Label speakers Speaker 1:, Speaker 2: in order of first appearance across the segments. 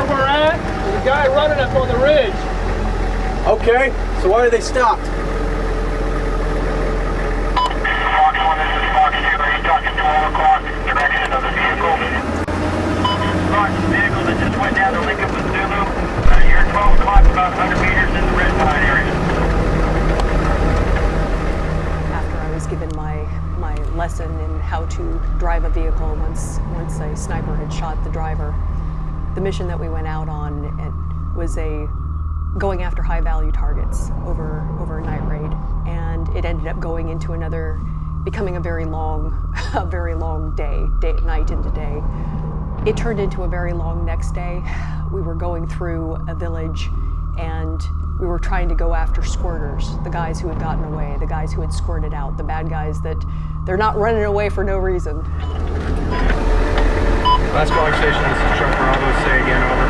Speaker 1: we're at, there's a guy running up on the ridge.
Speaker 2: Okay, so why are they stopped?
Speaker 3: Fox 1, this is Fox 2. Are you talking 12 o'clock? Direction of the vehicle? Fox, vehicle that just went down to Lincoln with Zulu. You're 12 o'clock, about 100 meters in the red line area.
Speaker 4: After I was given my lesson in how to drive a vehicle once a sniper had shot the driver, the mission that we went out on, it was going after high-value targets over a night raid, and it ended up going into becoming a very long night into day. It turned into a very long next day. We were going through a village, and we were trying to go after squirters, the guys who had gotten away, the guys who had squirted out, the bad guys that they're not running away for no reason.
Speaker 2: Last calling station, this is Truck Bravo, say again, over.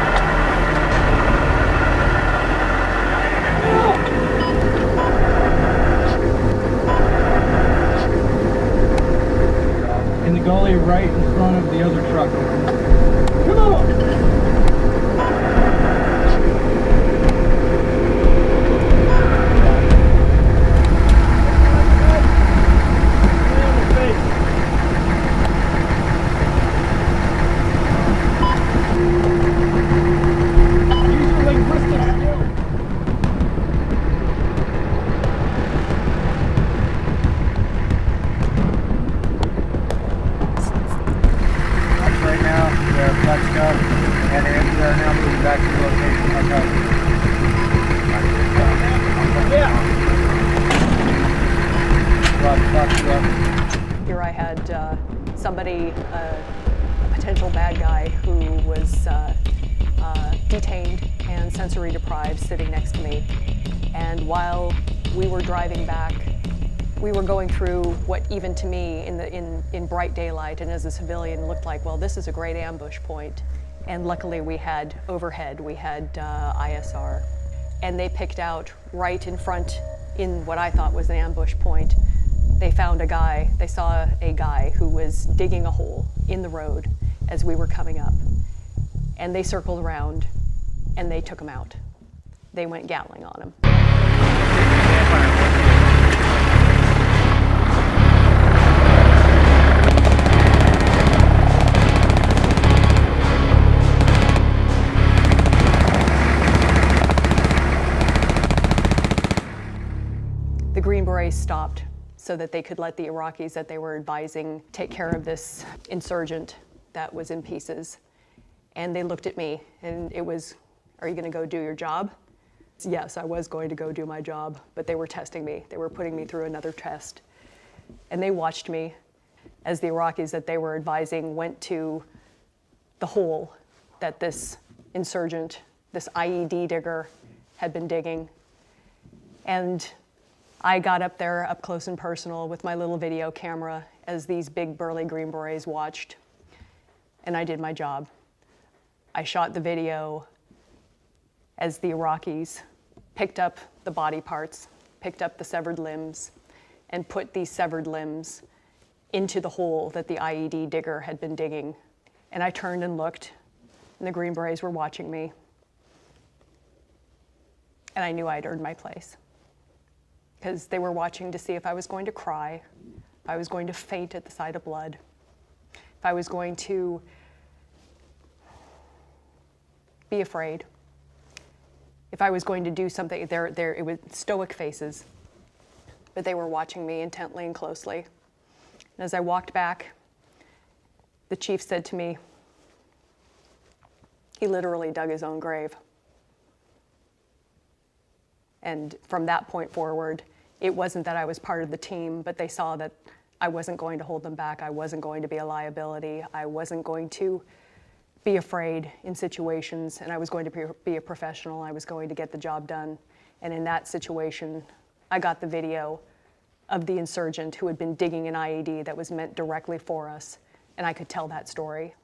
Speaker 1: In the gully right in front of the other truck. Come on!
Speaker 4: Here I had somebody, a potential bad guy who was detained and sensory deprived sitting next to me. And while we were driving back, we were going through what even to me in bright daylight and as a civilian looked like, well, this is a great ambush point. And luckily we had overhead, we had ISR. And they picked out right in front in what I thought was an ambush point. They found a guy, they saw a guy who was digging a hole in the road as we were coming up. And they circled around and they took him out. They went Gatling on him. The Green Berets stopped so that they could let the Iraqis that they were advising take care of this insurgent that was in pieces. And they looked at me and it was, are you gonna go do your job? Yes, I was going to go do my job, but they were testing me. They were putting me through another test. And they watched me as the Iraqis that they were advising went to the hole that this insurgent, this IED digger had been digging. And I got up there up close and personal with my little video camera as these big burly Green Berets watched, and I did my job. I shot the video as the Iraqis picked up the body parts, picked up the severed limbs, and put these severed limbs into the hole that the IED digger had been digging. And I turned and looked, and the Green Berets were watching me. And I knew I'd earned my place, because they were watching to see if I was going to cry, if I was going to faint at the sight of blood, if I was going to be afraid, if I was going to do something. It was stoic faces, but they were watching me intently and closely. And as I walked back, the chief said to me, he literally dug his own grave. And from that point forward, it wasn't that I was part of the team, but they saw that I wasn't going to hold them back. I wasn't going to be a liability. I wasn't going to be afraid in situations, and I was going to be a professional. I was going to get the job done. And in that situation, I got the video of the insurgent who had been digging an IED that was meant directly for us, and I could tell that story.